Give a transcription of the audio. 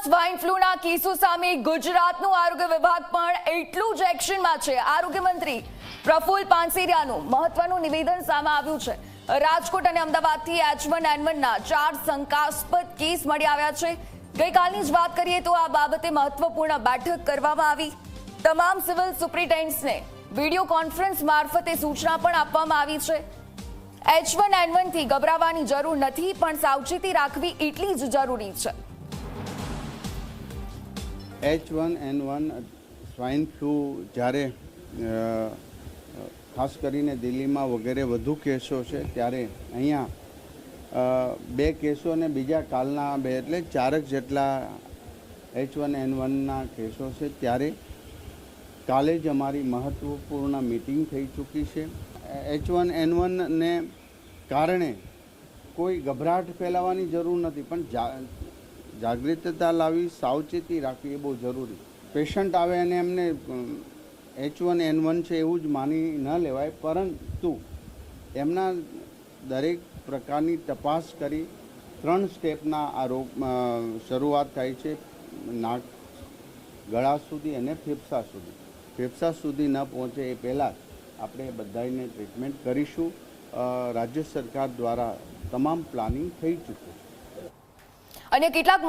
Swine ફ્લૂના કેસો સામે ગુજરાતનું આરોગ્ય વિભાગ પણ એટલું જ એક્શનમાં છે। આરોગ્ય મંત્રી પ્રફુલ્લ પાનસેરિયાનું મહત્વનું નિવેદન સામે આવ્યું છે। રાજકોટ અને અમદાવાદથી H1N1 ના 4 શંકાસ્પદ કેસ મળી આવ્યા છે। ગઈકાલની જ વાત કરીએ તો આ બાબતે મહત્વપૂર્ણ બેઠક કરવામાં આવી। તમામ સિવિલ સુપ્રિન્ટેન્ડન્ટ્સને વિડીયો કોન્ફરન્સ મારફતે સૂચના પણ આપવામાં આવી છે। H1N1 થી ગભરાવાની જરૂર નથી, પણ સાવચેતી રાખવી એટલી જ જરૂરી છે। H1N1 સ્વાઇન ફ્લૂ જ્યારે ખાસ કરીને દિલ્હીમાં વગેરે વધુ કેસો છે, ત્યારે અહીંયા 2 કેસો અને બીજા કાલના 2 એટલે 4 જેટલા H1N1ના કેસો છે। ત્યારે કાલે જ અમારી મહત્વપૂર્ણ મીટિંગ થઈ ચૂકી છે। H1N1ને કારણે કોઈ ગભરાટ ફેલાવવાની જરૂર નથી, પણ જાગૃતતા લાવી, સાવચેતી રાખવી એ બહુ જરૂરી। પેશન્ટ આવે અને એમને H1N1 છે એવું જ માની ન લેવાય, પરંતુ એમના દરેક પ્રકારની તપાસ કરી 3 સ્ટેપના આ રોગ શરૂઆત થાય છે, નાક, ગળા સુધી અને ફેફસા સુધી। ફેફસા સુધી ન પહોંચે એ પહેલાં આપણે બધાને ટ્રીટમેન્ટ કરીશું। રાજ્ય સરકાર દ્વારા તમામ પ્લાનિંગ થઈ ચૂક્યું છે। અને કેટલાક